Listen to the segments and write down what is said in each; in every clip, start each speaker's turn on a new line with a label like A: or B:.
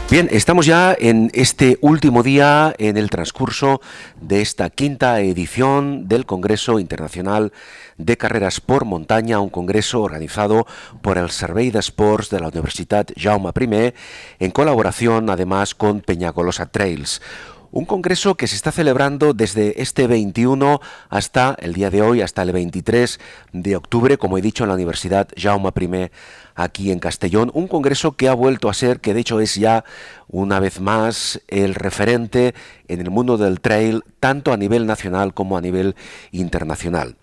A: Bien, estamos ya en este último día en el transcurso de esta quinta edición del Congreso Internacional de Carreras por Montaña, un congreso organizado por el Servei d'Esports de la Universitat Jaume I, en colaboración además con Peñagolosa Trails. Un congreso que se está celebrando desde este 21 hasta el día de hoy, hasta el 23 de octubre, como he dicho, en la Universidad Jaume I, aquí en Castellón. Un congreso que ha vuelto a ser, que de hecho es ya una vez más el referente en el mundo del trail, tanto a nivel nacional como a nivel internacional.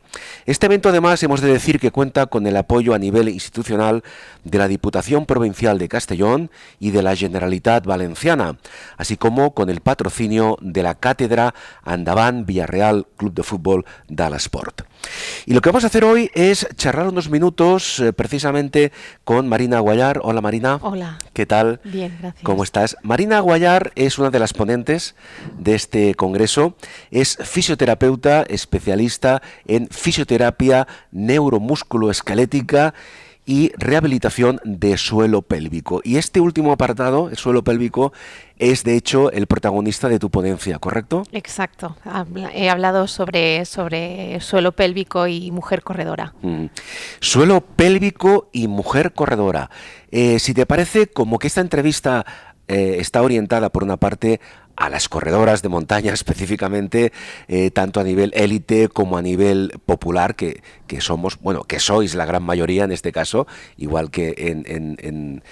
A: Este evento además hemos de decir que cuenta con el apoyo a nivel institucional de la Diputación Provincial de Castellón y de la Generalitat Valenciana, así como con el patrocinio de la Cátedra Endavant Villarreal Club de Fútbol de l'Esport. Y lo que vamos a hacer hoy es charlar unos minutos precisamente con Marina Aguallar. Hola Marina.
B: Hola.
A: ¿Qué tal?
B: Bien, gracias.
A: ¿Cómo estás? Marina Aguallar es una de las ponentes de este congreso. Es fisioterapeuta especialista en fisioterapia neuromusculoesquelética y rehabilitación de suelo pélvico. Y este último apartado, el suelo pélvico, es de hecho el protagonista de tu ponencia, ¿correcto?
B: Exacto. He hablado sobre suelo pélvico y mujer corredora.
A: Suelo pélvico y mujer corredora. Si te parece, como que esta entrevista está orientada por una parte a las corredoras de montaña específicamente, tanto a nivel élite como a nivel popular, que somos, bueno, que sois la gran mayoría en este caso, igual que en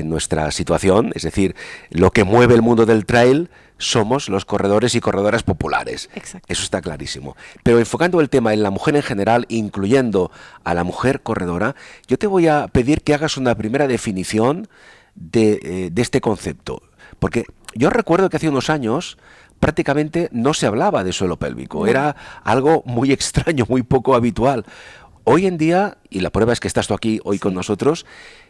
A: nuestra situación, es decir, lo que mueve el mundo del trail somos los corredores y corredoras populares.
B: Exacto.
A: Eso está clarísimo. Pero enfocando el tema en la mujer en general, incluyendo a la mujer corredora, yo te voy a pedir que hagas una primera definición de este concepto, porque yo recuerdo que hace unos años prácticamente no se hablaba de suelo pélvico,
B: No.
A: Era algo muy extraño, muy poco habitual. Hoy en día, y la prueba es que estás tú aquí hoy con nosotros,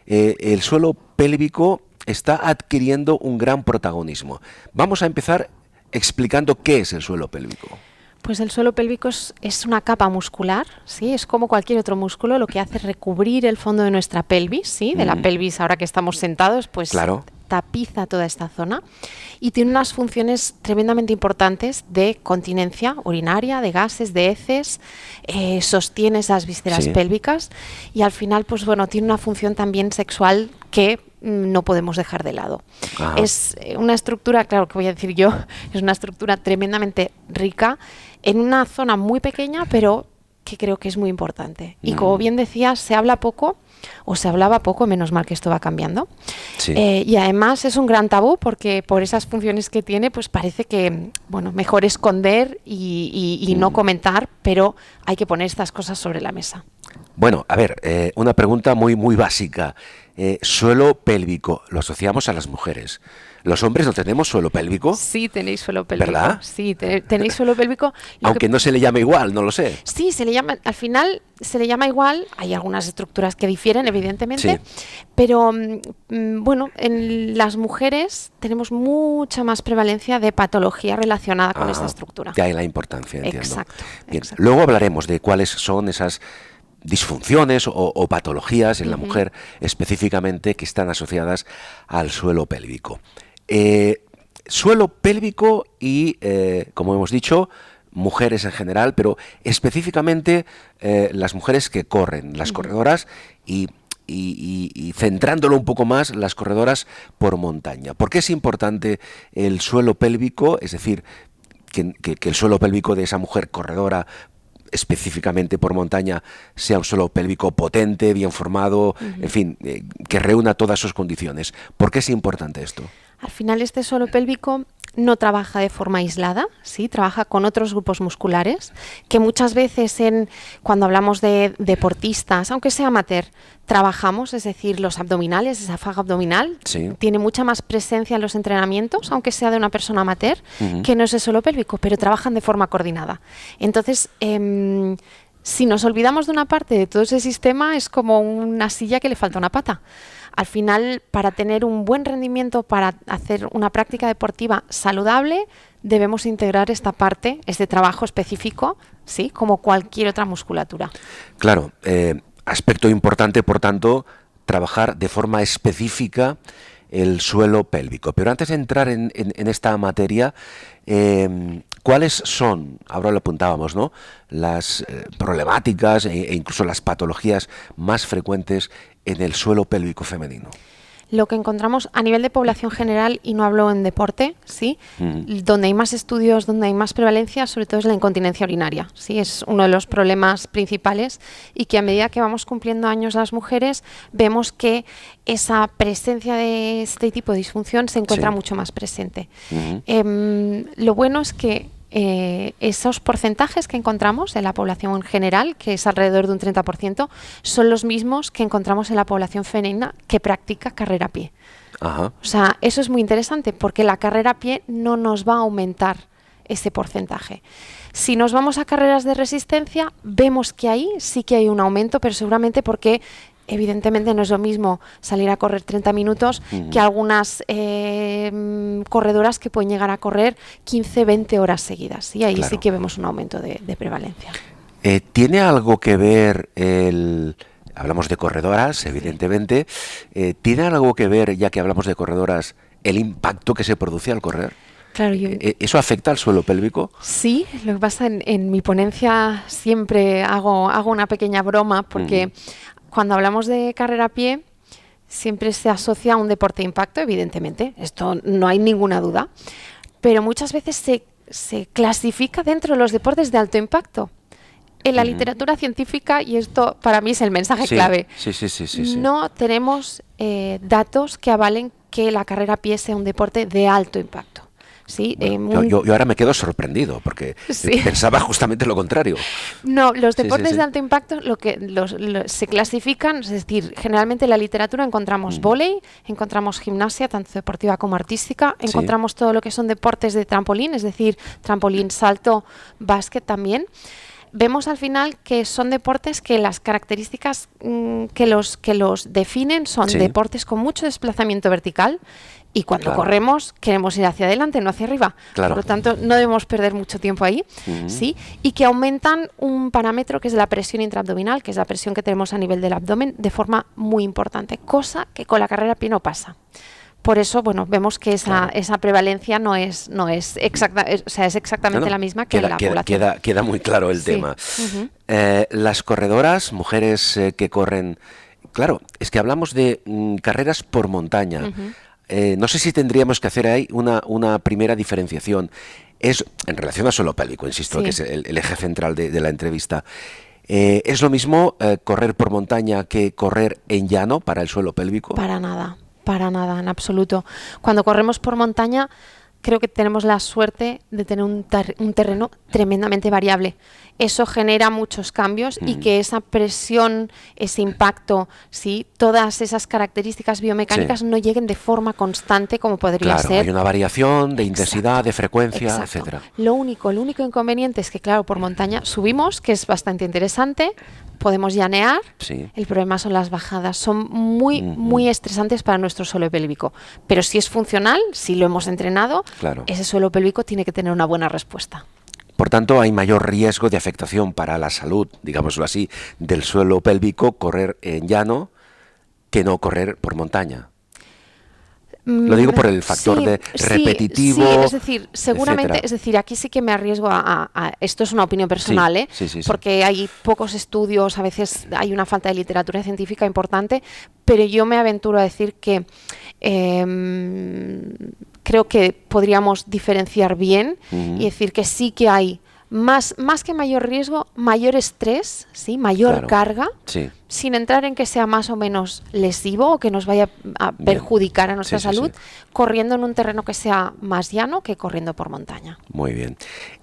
A: el suelo pélvico está adquiriendo un gran protagonismo. Vamos a empezar explicando qué es el suelo pélvico.
B: Pues el suelo pélvico es una capa muscular, ¿sí? Es como cualquier otro músculo, lo que hace es recubrir el fondo de nuestra pelvis, ¿sí? De la pelvis, ahora que estamos sentados, pues
A: claro,
B: tapiza toda esta zona y tiene unas funciones tremendamente importantes de continencia urinaria, de gases, de heces, sostiene esas vísceras pélvicas y al final, pues bueno, tiene una función también sexual que no podemos dejar de lado.
A: Ajá.
B: Es una estructura, claro que voy a decir yo, es una estructura tremendamente rica en una zona muy pequeña, pero que creo que es muy importante. Y como bien decías, se habla poco, o se hablaba poco, menos mal que esto va cambiando.
A: Sí.
B: Y además es un gran tabú porque por esas funciones que tiene, pues parece que, bueno, mejor esconder y no comentar, pero hay que poner estas cosas sobre la mesa.
A: Bueno, a ver, una pregunta muy básica. Suelo pélvico, lo asociamos a las mujeres. ¿Los hombres no tenemos suelo pélvico?
B: Sí, tenéis suelo pélvico.
A: ¿Verdad?
B: Sí, tenéis suelo pélvico.
A: Aunque no se le llame igual, no lo sé.
B: Sí, se le llama, al final se le llama igual, hay algunas estructuras que difieren, evidentemente, pero bueno, en las mujeres tenemos mucha más prevalencia de patología relacionada con esta estructura.
A: De ahí la importancia, entiendo.
B: Exacto.
A: Bien. Luego hablaremos de cuáles son esas disfunciones o patologías en la mujer específicamente que están asociadas al suelo pélvico. Suelo pélvico y, como hemos dicho, mujeres en general, pero específicamente las mujeres que corren, las corredoras y centrándolo un poco más, las corredoras por montaña. ¿Por qué es importante el suelo pélvico? Es decir, que el suelo pélvico de esa mujer corredora específicamente por montaña sea un suelo pélvico potente, bien formado, en fin, que reúna todas sus condiciones. ¿Por qué es importante esto?
B: Al final este suelo pélvico no trabaja de forma aislada, ¿sí? Trabaja con otros grupos musculares que muchas veces cuando hablamos de deportistas, aunque sea amateur, trabajamos, es decir, los abdominales, esa faja abdominal, tiene mucha más presencia en los entrenamientos, aunque sea de una persona amateur, que no es el suelo pélvico, pero trabajan de forma coordinada. Entonces, si nos olvidamos de una parte de todo ese sistema, es como una silla que le falta una pata. Al final, para tener un buen rendimiento, para hacer una práctica deportiva saludable, debemos integrar esta parte, este trabajo específico, ¿sí? Como cualquier otra musculatura.
A: Claro, aspecto importante, por tanto, trabajar de forma específica el suelo pélvico. Pero antes de entrar en esta materia, ¿cuáles son, ahora lo apuntábamos, ¿no?, las problemáticas e incluso las patologías más frecuentes en el suelo pélvico femenino?
B: Lo que encontramos a nivel de población general, y no hablo en deporte, ¿sí? Donde hay más estudios, donde hay más prevalencia, sobre todo es la incontinencia urinaria, ¿sí? Es uno de los problemas principales, y que a medida que vamos cumpliendo años las mujeres, vemos que esa presencia de este tipo de disfunción se encuentra mucho más presente. Lo bueno es que esos porcentajes que encontramos en la población general, que es alrededor de un 30%, son los mismos que encontramos en la población femenina que practica carrera a pie.
A: Ajá.
B: O sea, eso es muy interesante, porque la carrera a pie no nos va a aumentar ese porcentaje. Si nos vamos a carreras de resistencia, vemos que ahí sí que hay un aumento, pero seguramente porque evidentemente no es lo mismo salir a correr 30 minutos que algunas corredoras que pueden llegar a correr 15, 20 horas seguidas. Y ahí sí que vemos un aumento de prevalencia.
A: ¿Tiene algo que ver hablamos de corredoras, evidentemente, ¿tiene algo que ver, ya que hablamos de corredoras, el impacto que se produce al correr?
B: Claro,
A: ¿Eso afecta al suelo pélvico?
B: Sí, lo que pasa en mi ponencia siempre hago una pequeña broma, porque cuando hablamos de carrera a pie, siempre se asocia a un deporte de impacto, evidentemente, esto no hay ninguna duda, pero muchas veces se clasifica dentro de los deportes de alto impacto. En la literatura científica, y esto para mí es el mensaje clave, no tenemos datos que avalen que la carrera a pie sea un deporte de alto impacto. Sí,
A: bueno, yo ahora me quedo sorprendido porque pensaba justamente lo contrario.
B: No, los deportes de alto impacto se clasifican, es decir, generalmente en la literatura encontramos vóley, encontramos gimnasia, tanto deportiva como artística, encontramos todo lo que son deportes de trampolín, es decir, trampolín, salto, básquet también. Vemos al final que son deportes que las características que los definen son deportes con mucho desplazamiento vertical. Y cuando corremos queremos ir hacia adelante, no hacia arriba. Por lo tanto, no debemos perder mucho tiempo ahí. ¿Sí? Y que aumentan un parámetro que es la presión intraabdominal, que es la presión que tenemos a nivel del abdomen, de forma muy importante, cosa que con la carrera a pie no pasa. Por eso, bueno, vemos que esa prevalencia no es exacta, o sea, es exactamente la misma que en la población.
A: Queda muy claro el tema. Las corredoras, mujeres que corren, claro, es que hablamos de carreras por montaña. No sé si tendríamos que hacer ahí una primera diferenciación. Es en relación al suelo pélvico, insisto, que es el eje central de la entrevista. ¿Es lo mismo correr por montaña que correr en llano para el suelo pélvico?
B: Para nada, en absoluto. Cuando corremos por montaña, creo que tenemos la suerte de tener un terreno tremendamente variable. Eso genera muchos cambios y que esa presión, ese impacto, ¿sí?, todas esas características biomecánicas no lleguen de forma constante como podría ser.
A: Hay una variación de intensidad, de frecuencia, etcétera.
B: El único inconveniente es que, claro, por montaña subimos, que es bastante interesante, podemos llanear. El problema son las bajadas, son muy estresantes para nuestro suelo pélvico. Pero si es funcional, si lo hemos entrenado, ese suelo pélvico tiene que tener una buena respuesta.
A: Por tanto, hay mayor riesgo de afectación para la salud, digámoslo así, del suelo pélvico correr en llano que no correr por montaña. Lo digo por el factor de repetitivo.
B: Sí, es decir, seguramente, es decir, aquí sí que me arriesgo esto es una opinión personal, porque hay pocos estudios, a veces hay una falta de literatura científica importante, pero yo me aventuro a decir que creo que podríamos diferenciar bien y decir que sí que hay más que mayor riesgo, mayor estrés, ¿sí?, mayor carga, sin entrar en que sea más o menos lesivo o que nos vaya a perjudicar a nuestra salud, corriendo en un terreno que sea más llano que corriendo por montaña.
A: Muy bien.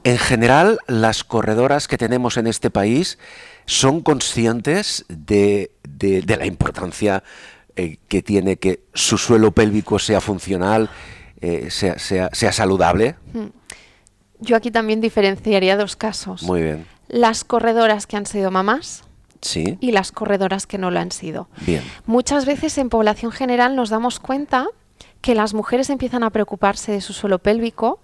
A: En general, las corredoras que tenemos en este país son conscientes de la importancia que tiene que su suelo pélvico sea funcional, sea saludable.
B: Yo aquí también diferenciaría dos casos.
A: Muy bien.
B: Las corredoras que han sido mamás y las corredoras que no lo han sido.
A: Bien.
B: Muchas veces en población general nos damos cuenta que las mujeres empiezan a preocuparse de su suelo pélvico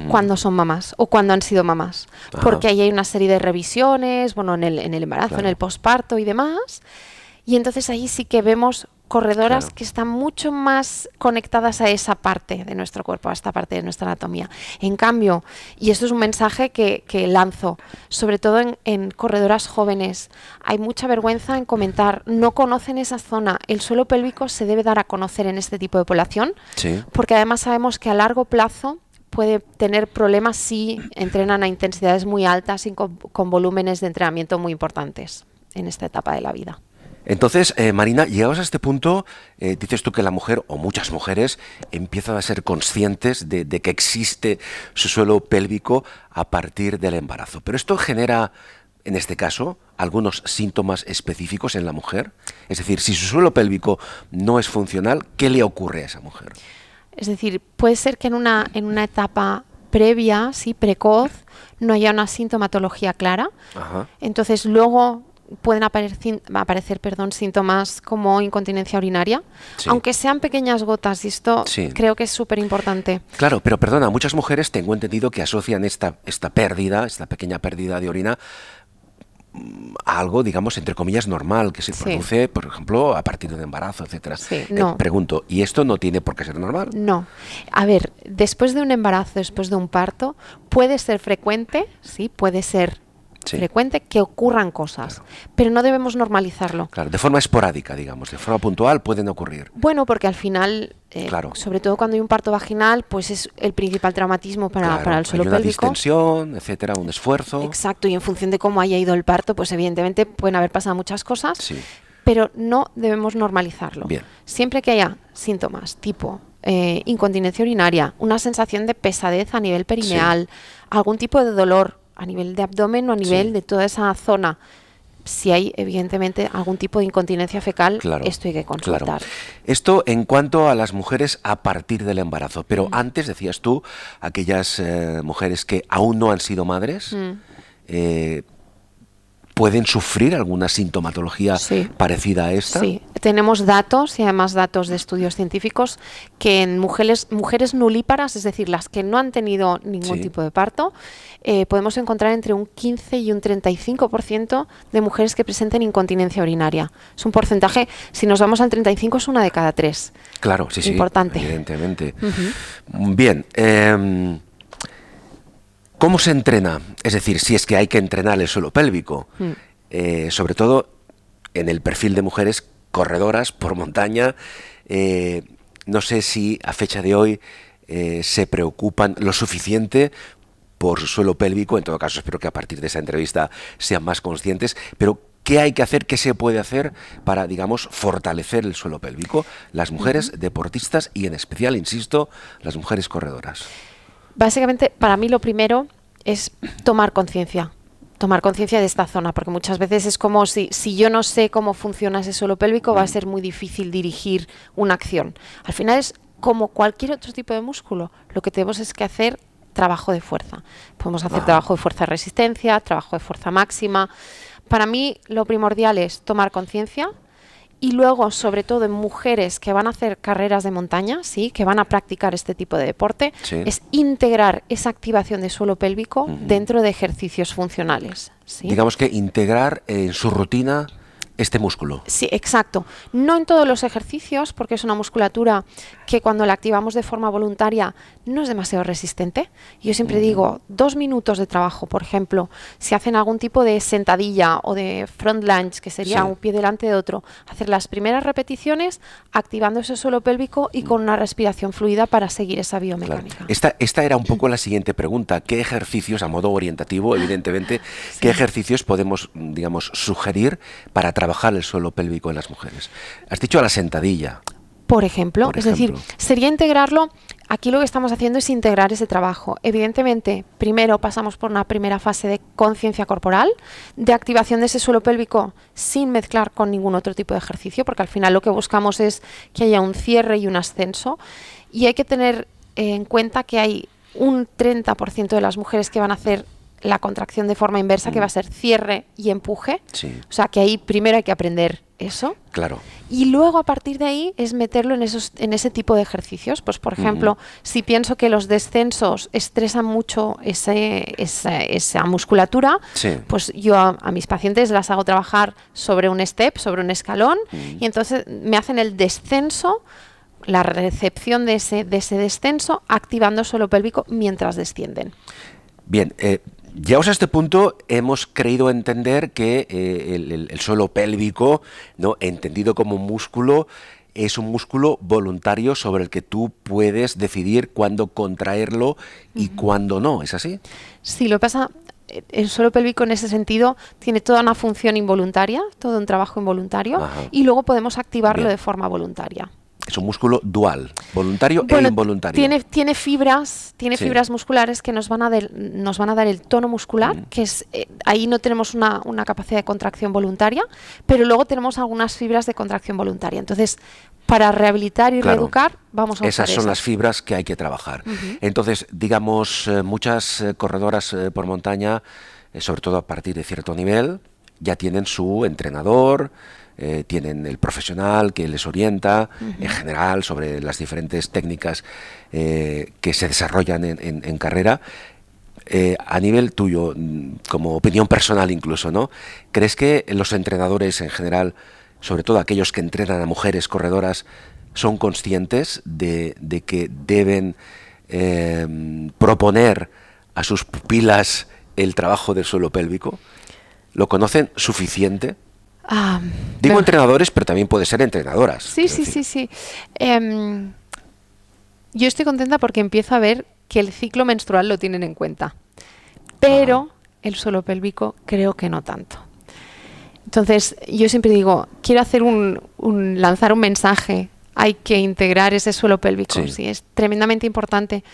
B: cuando son mamás o cuando han sido mamás. Porque ahí hay una serie de revisiones, bueno, en el embarazo, en el posparto y demás. Y entonces ahí sí que vemos corredoras
A: Claro.
B: que están mucho más conectadas a esa parte de nuestro cuerpo, a esta parte de nuestra anatomía. En cambio, y esto es un mensaje que lanzo, sobre todo en corredoras jóvenes, hay mucha vergüenza en comentar, no conocen esa zona. El suelo pélvico se debe dar a conocer en este tipo de población,
A: Sí.
B: porque además sabemos que a largo plazo puede tener problemas si entrenan a intensidades muy altas y con volúmenes de entrenamiento muy importantes en esta etapa de la vida.
A: Entonces, Marina, llegados a este punto, dices tú que la mujer, o muchas mujeres, empiezan a ser conscientes de que existe su suelo pélvico a partir del embarazo. Pero esto genera, en este caso, algunos síntomas específicos en la mujer. Es decir, si su suelo pélvico no es funcional, ¿qué le ocurre a esa mujer?
B: Es decir, puede ser que en una etapa previa, sí, precoz, no haya una sintomatología clara.
A: Ajá.
B: Entonces luego pueden aparecer síntomas como incontinencia urinaria,
A: Sí.
B: aunque sean pequeñas gotas, y esto
A: Sí.
B: creo que es súper importante.
A: Claro, pero perdona, muchas mujeres tengo entendido que asocian esta pérdida, esta pequeña pérdida de orina, a algo, digamos, entre comillas, normal, que se
B: Sí.
A: produce, por ejemplo, a partir de un embarazo, etcétera.
B: Sí, no.
A: Pregunto, ¿y esto no tiene por qué ser normal?
B: No. A ver, después de un embarazo, después de un parto, puede ser frecuente, sí, puede ser
A: Sí.
B: frecuente que ocurran cosas,
A: Claro.
B: pero no debemos normalizarlo.
A: Claro, de forma esporádica, digamos, de forma puntual pueden ocurrir.
B: Bueno, porque al final,
A: Claro.
B: sobre todo cuando hay un parto vaginal, pues es el principal traumatismo
A: Claro,
B: para el suelo
A: hay una
B: pélvico.
A: distensión, etcétera, un esfuerzo.
B: Exacto, y en función de cómo haya ido el parto, pues evidentemente pueden haber pasado muchas cosas,
A: Sí.
B: pero no debemos normalizarlo.
A: Bien.
B: Siempre que haya síntomas tipo incontinencia urinaria, una sensación de pesadez a nivel perineal, algún tipo de dolor a nivel de abdomen o a nivel
A: Sí.
B: de toda esa zona, si hay evidentemente algún tipo de incontinencia fecal,
A: Claro,
B: esto hay que consultar.
A: claro. Esto en cuanto a las mujeres a partir del embarazo. Pero antes, decías tú, aquellas mujeres que aún no han sido madres, ¿pueden sufrir alguna sintomatología
B: Sí.
A: parecida a esta?
B: Sí, tenemos datos y además datos de estudios científicos que en mujeres nulíparas, es decir, las que no han tenido ningún
A: Sí.
B: tipo de parto, podemos encontrar entre un 15 y un 35% de mujeres que presenten incontinencia urinaria. Es un porcentaje, si nos vamos al 35, es una de cada 3.
A: Claro, sí, sí.
B: Importante.
A: Evidentemente. Bien. ¿Cómo se entrena? Es decir, si es que hay que entrenar el suelo pélvico, sobre todo en el perfil de mujeres corredoras por montaña. No sé si a fecha de hoy se preocupan lo suficiente por su suelo pélvico. En todo caso, espero que a partir de esta entrevista sean más conscientes, pero ¿qué hay que hacer, qué se puede hacer para, digamos, fortalecer el suelo pélvico? Las mujeres deportistas y en especial, insisto, las mujeres corredoras.
B: Básicamente, para mí lo primero es tomar conciencia de esta zona, porque muchas veces es como si yo no sé cómo funciona ese suelo pélvico, va a ser muy difícil dirigir una acción. Al final es como cualquier otro tipo de músculo, lo que tenemos es que hacer trabajo de fuerza. Podemos hacer trabajo de fuerza de resistencia, trabajo de fuerza máxima. Para mí lo primordial es tomar conciencia. Y luego, sobre todo en mujeres que van a hacer carreras de montaña, sí, que van a practicar este tipo de deporte,
A: Sí.
B: es integrar esa activación de suelo pélvico dentro de ejercicios funcionales. ¿Sí?
A: Digamos que integrar en su rutina este músculo.
B: Sí, exacto. No en todos los ejercicios, porque es una musculatura que cuando la activamos de forma voluntaria no es demasiado resistente. Yo siempre digo, 2 minutos de trabajo, por ejemplo, si hacen algún tipo de sentadilla o de front lunge, que sería
A: Sí.
B: un pie delante de otro, hacer las primeras repeticiones activando ese suelo pélvico y con una respiración fluida para seguir esa
A: Claro.
B: biomecánica.
A: Esta era un poco la siguiente pregunta. ¿Qué ejercicios, a modo orientativo, evidentemente, qué ejercicios podemos, digamos, sugerir para trabajar el suelo pélvico en las mujeres? Has dicho la sentadilla.
B: Por ejemplo,
A: Por
B: es decir,
A: ejemplo.
B: sería integrarlo. Aquí lo que estamos haciendo es integrar ese trabajo. Evidentemente, primero pasamos por una primera fase de conciencia corporal, de activación de ese suelo pélvico sin mezclar con ningún otro tipo de ejercicio, porque al final lo que buscamos es que haya un cierre y un ascenso. Y hay que tener en cuenta que hay un 30% de las mujeres que van a hacer la contracción de forma inversa, que va a ser cierre y empuje.
A: Sí.
B: O sea, que ahí primero hay que aprender eso.
A: Claro.
B: Y luego a partir de ahí es meterlo en ese tipo de ejercicios. Pues por ejemplo, si pienso que los descensos estresan mucho esa musculatura,
A: Sí.
B: pues yo a mis pacientes las hago trabajar sobre un step, sobre un escalón, y entonces me hacen el descenso, la recepción de ese descenso, activando suelo pélvico mientras descienden.
A: Bien, llegados a este punto hemos creído entender que el suelo pélvico, ¿no?, entendido como músculo, es un músculo voluntario sobre el que tú puedes decidir cuándo contraerlo y cuándo no, ¿es así?
B: Sí, lo que pasa, el suelo pélvico en ese sentido tiene toda una función involuntaria, todo un trabajo involuntario,
A: Ajá.
B: y luego podemos activarlo
A: Bien.
B: de forma voluntaria.
A: Es un músculo dual, voluntario e
B: Bueno,
A: involuntario.
B: tiene fibras musculares que nos van a dar el tono muscular, que es ahí no tenemos una capacidad de contracción voluntaria, pero luego tenemos algunas fibras de contracción voluntaria. Entonces, para rehabilitar y
A: Claro.
B: reeducar, vamos a usar
A: Esas son las fibras que hay que trabajar. Entonces, digamos, muchas corredoras por montaña, sobre todo a partir de cierto nivel, ya tienen su entrenador, tienen el profesional que les orienta en general sobre las diferentes técnicas que se desarrollan en carrera. A nivel tuyo, como opinión personal incluso, ¿no?, ¿crees que los entrenadores en general, sobre todo aquellos que entrenan a mujeres corredoras, son conscientes de que deben proponer a sus pupilas el trabajo del suelo pélvico? ¿Lo conocen suficiente? Digo entrenadores, pero también puede ser entrenadoras.
B: Sí. Yo estoy contenta porque empiezo a ver que el ciclo menstrual lo tienen en cuenta, pero el suelo pélvico creo que no tanto. Entonces, yo siempre digo, quiero hacer lanzar un mensaje, hay que integrar ese suelo pélvico, sí, es tremendamente importante.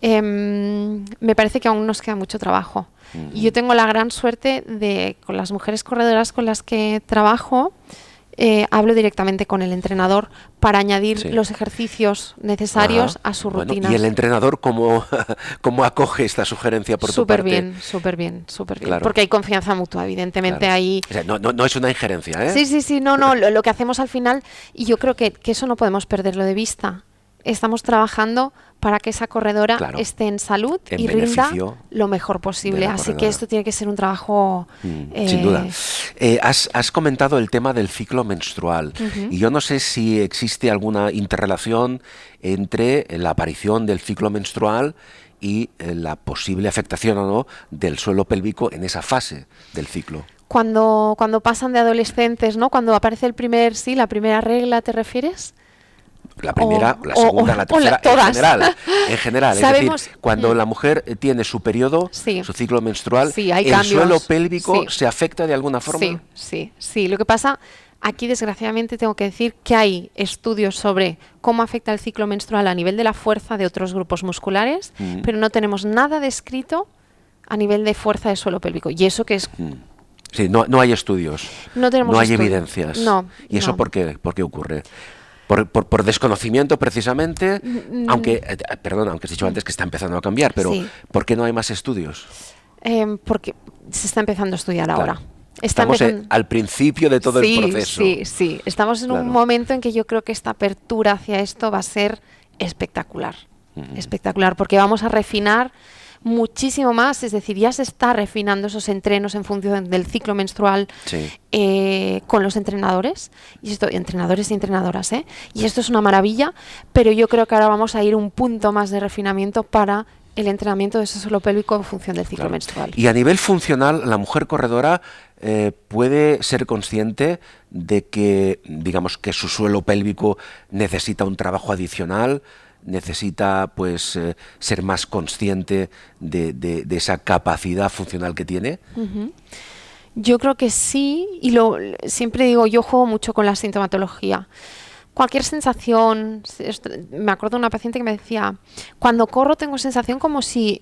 B: Me parece que aún nos queda mucho trabajo. Y yo tengo la gran suerte de, con las mujeres corredoras con las que trabajo, hablo directamente con el entrenador para añadir los ejercicios necesarios a su rutina.
A: ¿Y el entrenador cómo acoge esta sugerencia por tu parte?
B: Súper bien.
A: Claro.
B: Porque hay confianza mutua, evidentemente.
A: Claro.
B: Ahí...
A: O sea, no es una injerencia, ¿eh?
B: Sí, no, lo que hacemos al final, y yo creo que eso no podemos perderlo de vista. Estamos trabajando para que esa corredora esté en salud y rinda lo mejor posible. Así que esto tiene que ser un trabajo...
A: sin duda. Has comentado el tema del ciclo menstrual y yo no sé si existe alguna interrelación entre la aparición del ciclo menstrual y la posible afectación o no del suelo pélvico en esa fase del ciclo.
B: Cuando pasan de adolescentes, ¿no? Cuando aparece la primera regla, ¿te refieres?
A: La primera, la segunda, la tercera, en general.
B: Sabemos,
A: es decir, cuando la mujer tiene su periodo, su ciclo menstrual,
B: hay
A: el
B: cambios.
A: Suelo pélvico se afecta de alguna forma.
B: Sí. Lo que pasa, aquí desgraciadamente tengo que decir que hay estudios sobre cómo afecta el ciclo menstrual a nivel de la fuerza de otros grupos musculares, pero no tenemos nada descrito a nivel de fuerza de suelo pélvico. Y eso que es...
A: Sí, no hay estudios, no hay evidencias. ¿Y eso por qué ocurre? Por desconocimiento precisamente, aunque has dicho antes que está empezando a cambiar, pero ¿por qué no hay más estudios?
B: Porque se está empezando a estudiar ahora.
A: Estamos al principio de todo el proceso.
B: Sí. Estamos en un momento en que yo creo que esta apertura hacia esto va a ser espectacular. Espectacular, porque vamos a refinar muchísimo más, es decir, ya se está refinando esos entrenos en función del ciclo menstrual con los entrenadores, entrenadores y entrenadoras, y esto es una maravilla, pero yo creo que ahora vamos a ir un punto más de refinamiento para el entrenamiento de ese suelo pélvico en función del ciclo menstrual.
A: Y a nivel funcional, la mujer corredora puede ser consciente de que, digamos, que su suelo pélvico necesita un trabajo adicional, necesita ser más consciente de esa capacidad funcional que tiene.
B: Yo creo que sí, y siempre digo, yo juego mucho con la sintomatología. Cualquier sensación, me acuerdo de una paciente que me decía, cuando corro tengo sensación como si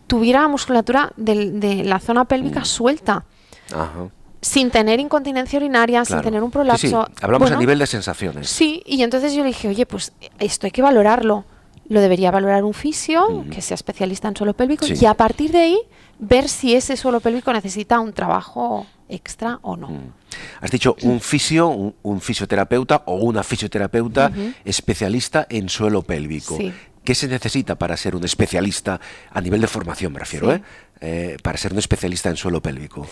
B: tuviera la musculatura de la zona pélvica suelta. Sin tener incontinencia urinaria, sin tener un prolapso.
A: Sí. Hablamos a nivel de sensaciones.
B: Sí, y entonces yo le dije, oye, pues esto hay que valorarlo. Lo debería valorar un fisio, que sea especialista en suelo pélvico, y a partir de ahí ver si ese suelo pélvico necesita un trabajo extra o no.
A: Has dicho un fisio, un fisioterapeuta o una fisioterapeuta especialista en suelo pélvico.
B: Sí.
A: ¿Qué se necesita para ser un especialista, a nivel de formación me refiero,
B: Sí.
A: para ser un especialista en suelo pélvico?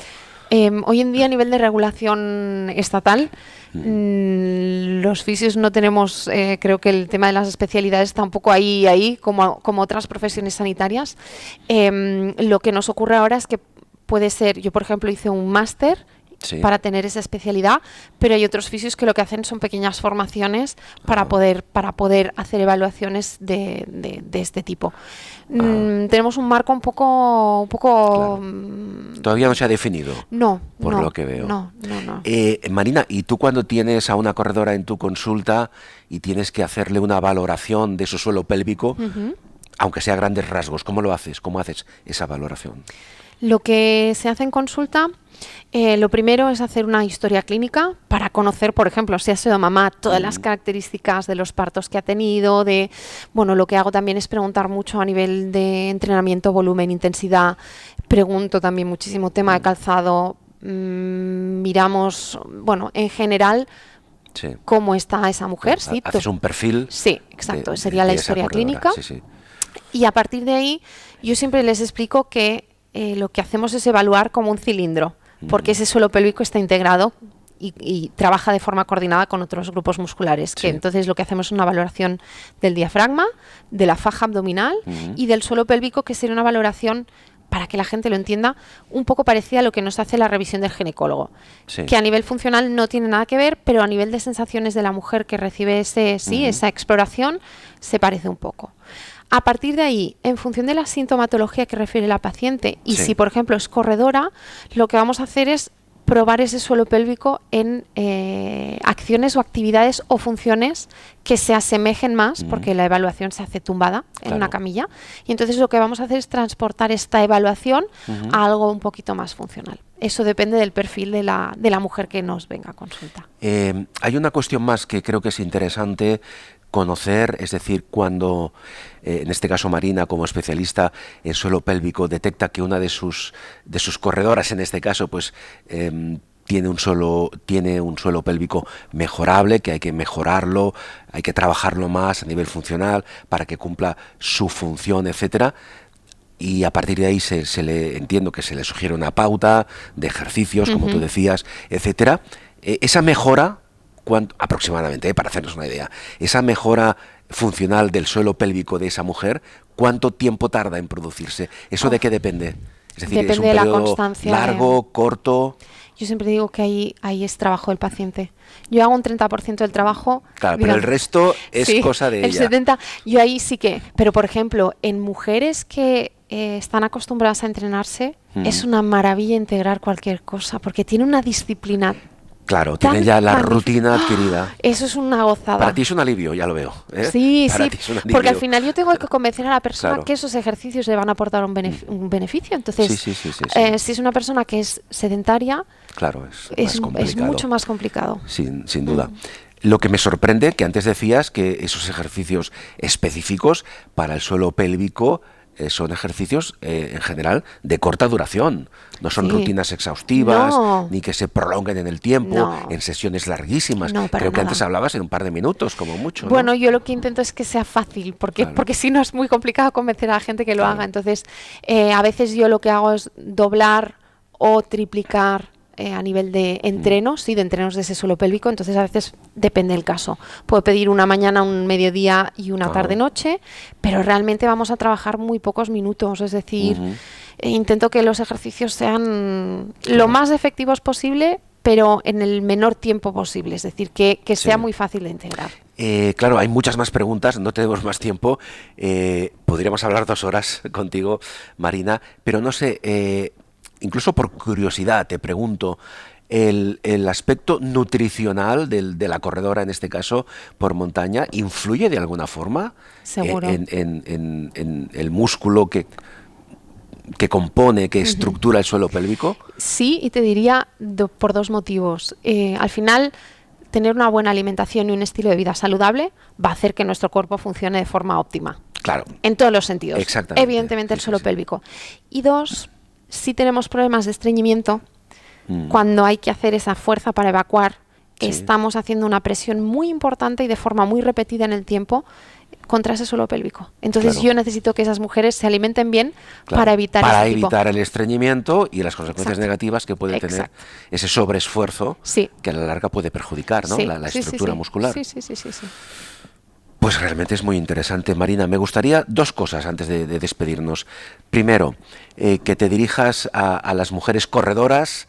B: Hoy en día, a nivel de regulación estatal, los fisios no tenemos, creo que el tema de las especialidades está un poco ahí como otras profesiones sanitarias. Lo que nos ocurre ahora es que puede ser, yo por ejemplo hice un máster para tener esa especialidad, pero hay otros fisios que lo que hacen son pequeñas formaciones para poder hacer evaluaciones de este tipo. Tenemos un marco un poco
A: Claro. Todavía no se ha definido.
B: No,
A: por
B: no,
A: lo que veo.
B: No.
A: Marina, ¿y tú cuando tienes a una corredora en tu consulta y tienes que hacerle una valoración de su suelo pélvico, aunque sea a grandes rasgos, ¿cómo lo haces? ¿Cómo haces esa valoración?
B: Lo que se hace en consulta, lo primero es hacer una historia clínica para conocer, por ejemplo, si ha sido mamá, todas las características de los partos que ha tenido, lo que hago también es preguntar mucho a nivel de entrenamiento, volumen, intensidad, pregunto también muchísimo tema de calzado, miramos, en general, cómo está esa mujer.
A: Sí, haces un perfil.
B: Sí, exacto, sería la historia clínica.
A: Sí.
B: Y a partir de ahí, yo siempre les explico que lo que hacemos es evaluar como un cilindro, porque ese suelo pélvico está integrado y trabaja de forma coordinada con otros grupos musculares. Que entonces lo que hacemos es una valoración del diafragma, de la faja abdominal y del suelo pélvico, que sería una valoración, para que la gente lo entienda, un poco parecida a lo que nos hace la revisión del ginecólogo, que a nivel funcional no tiene nada que ver, pero a nivel de sensaciones de la mujer que recibe esa exploración, se parece un poco. A partir de ahí, en función de la sintomatología que refiere la paciente, y si por ejemplo es corredora, lo que vamos a hacer es probar ese suelo pélvico en acciones o actividades o funciones que se asemejen más, porque la evaluación se hace tumbada en una camilla, y entonces lo que vamos a hacer es transportar esta evaluación a algo un poquito más funcional. Eso depende del perfil de la mujer que nos venga a consulta.
A: Hay una cuestión más que creo que es interesante conocer, es decir, cuando, en este caso Marina, como especialista en suelo pélvico, detecta que una de sus corredoras, en este caso, pues tiene un suelo pélvico mejorable, que hay que mejorarlo, hay que trabajarlo más a nivel funcional para que cumpla su función, etcétera. Y a partir de ahí entiendo que se le sugiere una pauta de ejercicios, como tú decías, etcétera. Esa mejora, aproximadamente, para hacernos una idea, esa mejora funcional del suelo pélvico de esa mujer, ¿cuánto tiempo tarda en producirse? ¿Eso de qué depende? Es decir,
B: depende
A: ¿es un
B: de la
A: periodo
B: constancia
A: largo, corto?
B: Yo siempre digo que ahí es trabajo del paciente. Yo hago un 30% del trabajo.
A: Claro, pero el resto es cosa de ella.
B: El 70%, yo ahí sí que. Pero, por ejemplo, en mujeres que están acostumbradas a entrenarse, es una maravilla integrar cualquier cosa, porque tiene una disciplina.
A: Claro, tiene ya la rutina adquirida.
B: Eso es una gozada.
A: Para ti es un alivio, ya lo veo.
B: Sí,
A: Para ti es un alivio.
B: porque al final yo tengo que convencer a la persona
A: Claro.
B: que esos ejercicios le van a aportar un beneficio. Entonces,
A: Sí.
B: si es una persona que es sedentaria,
A: Claro, es
B: mucho más complicado.
A: Sin duda. Lo que me sorprende, que antes decías que esos ejercicios específicos para el suelo pélvico son ejercicios en general de corta duración. No son rutinas exhaustivas, ni que se prolonguen en el tiempo, en sesiones larguísimas. Creo que antes hablabas en un par de minutos, como mucho, ¿no?
B: Bueno, yo lo que intento es que sea fácil, porque si no es muy complicado convencer a la gente que lo haga. Entonces, a veces yo lo que hago es doblar o triplicar a nivel de entrenos, de entrenos de ese suelo pélvico. Entonces a veces depende del caso. Puedo pedir una mañana, un mediodía y una tarde-noche, pero realmente vamos a trabajar muy pocos minutos. Es decir, intento que los ejercicios sean lo más efectivos posible, pero en el menor tiempo posible. Es decir, que sea muy fácil de integrar.
A: Claro, hay muchas más preguntas, no tenemos más tiempo. Podríamos hablar 2 horas contigo, Marina, pero no sé... incluso por curiosidad te pregunto, el aspecto nutricional de la corredora, en este caso por montaña, ¿influye de alguna forma
B: Seguro.
A: en el músculo que compone, que estructura el suelo pélvico?
B: Sí, y te diría por 2 motivos. Al final, tener una buena alimentación y un estilo de vida saludable va a hacer que nuestro cuerpo funcione de forma óptima.
A: Claro.
B: En todos los sentidos.
A: Exactamente.
B: Evidentemente el suelo pélvico. Y 2, si tenemos problemas de estreñimiento, cuando hay que hacer esa fuerza para evacuar,
A: Sí.
B: estamos haciendo una presión muy importante y de forma muy repetida en el tiempo contra ese suelo pélvico. Entonces
A: Claro.
B: yo necesito que esas mujeres se alimenten bien
A: Claro,
B: para evitar
A: para
B: ese tipo.
A: evitar el estreñimiento y las consecuencias
B: Exacto.
A: negativas que puede tener
B: Exacto.
A: ese sobreesfuerzo
B: Sí.
A: que a la larga puede perjudicar, ¿no?
B: Sí,
A: la
B: sí, sí,
A: estructura
B: sí.
A: muscular.
B: Sí, sí, sí, sí, sí.
A: Pues realmente es muy interesante, Marina. Me gustaría dos cosas antes de despedirnos. Primero, que te dirijas a las mujeres corredoras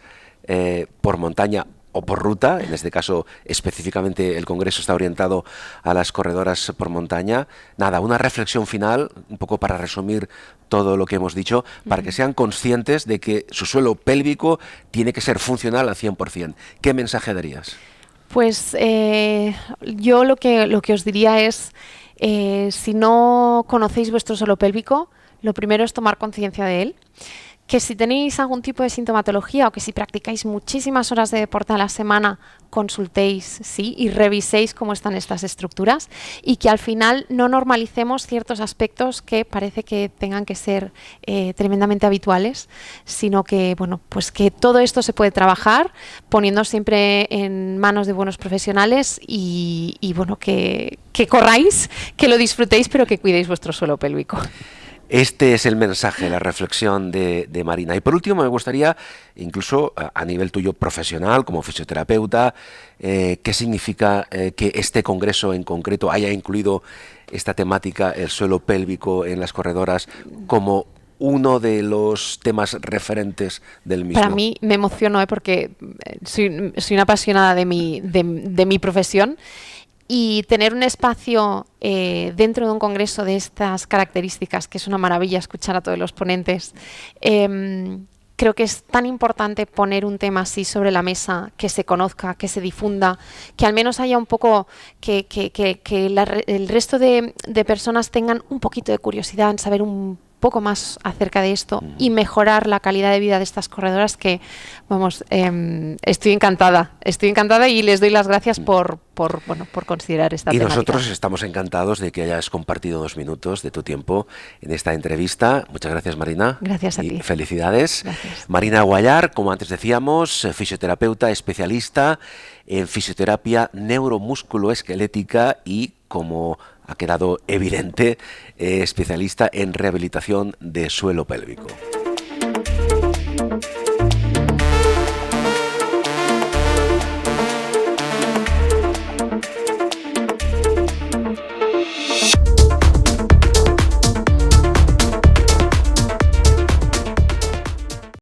A: por montaña o por ruta. En este caso, específicamente, el Congreso está orientado a las corredoras por montaña. Nada, una reflexión final, un poco para resumir todo lo que hemos dicho, para que sean conscientes de que su suelo pélvico tiene que ser funcional al 100%. ¿Qué mensaje darías?
B: Pues yo lo que os diría es, si no conocéis vuestro suelo pélvico, lo primero es tomar conciencia de él. Que si tenéis algún tipo de sintomatología o que si practicáis muchísimas horas de deporte a la semana, consultéis, ¿sí? Y reviséis cómo están estas estructuras y que al final no normalicemos ciertos aspectos que parece que tengan que ser tremendamente habituales, sino que, bueno, pues que todo esto se puede trabajar poniendo siempre en manos de buenos profesionales y bueno, que corráis, que lo disfrutéis, pero que cuidéis vuestro suelo pélvico.
A: Este es el mensaje, la reflexión de Marina. Y por último, me gustaría, incluso a nivel tuyo profesional, como fisioterapeuta, ¿qué significa que este congreso en concreto haya incluido esta temática, el suelo pélvico en las corredoras, como uno de los temas referentes del mismo?
B: Para mí me emociono porque soy una apasionada de mi profesión. Y tener un espacio dentro de un congreso de estas características, que es una maravilla escuchar a todos los ponentes, creo que es tan importante poner un tema así sobre la mesa, que se conozca, que se difunda, que al menos haya un poco, que el resto de personas tengan un poquito de curiosidad en saber un poco más acerca de esto y mejorar la calidad de vida de estas corredoras que, vamos, estoy encantada y les doy las gracias por considerar esta temática.
A: Y nosotros estamos encantados de que hayas compartido 2 minutos de tu tiempo en esta entrevista. Muchas gracias, Marina.
B: Gracias a
A: y
B: ti.
A: Felicidades.
B: Gracias.
A: Marina Guallar, como antes decíamos, fisioterapeuta especialista en fisioterapia neuromusculoesquelética y, como ha quedado evidente, especialista en rehabilitación de suelo pélvico.